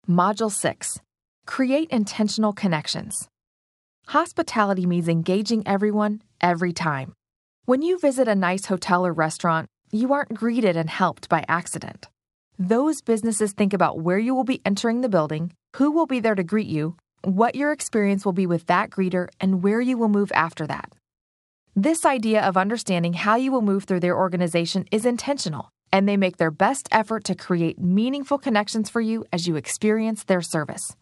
Module 6. Create intentional connections. Hospitality means engaging everyone, every time. When you visit a nice hotel or restaurant, you aren't greeted and helped by accident. Those businesses think about where you will be entering the building, who will be there to greet you, what your experience will be with that greeter, and where you will move after that. This idea of understanding how you will move through their organization is intentional, and they make their best effort to create meaningful connections for you as you experience their service.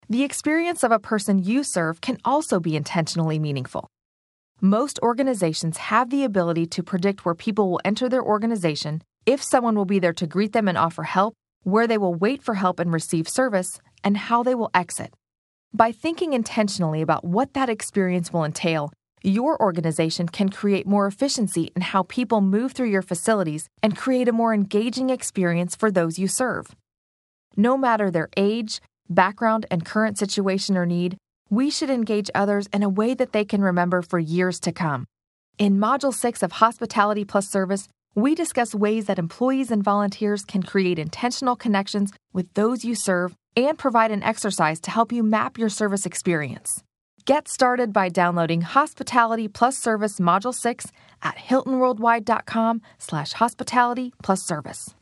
The experience of a person you serve can also be intentionally meaningful. Most organizations have the ability to predict where people will enter their organization, if someone will be there to greet them and offer help, where they will wait for help and receive service, and how they will exit. By thinking intentionally about what that experience will entail, your organization can create more efficiency in how people move through your facilities and create a more engaging experience for those you serve. No matter their age, background, and current situation or need, we should engage others in a way that they can remember for years to come. In Module 6 of Hospitality Plus Service, we discuss ways that employees and volunteers can create intentional connections with those you serve and provide an exercise to help you map your service experience. Get started by downloading Hospitality Plus Service Module 6 at hiltonworldwide.com/hospitality plus service.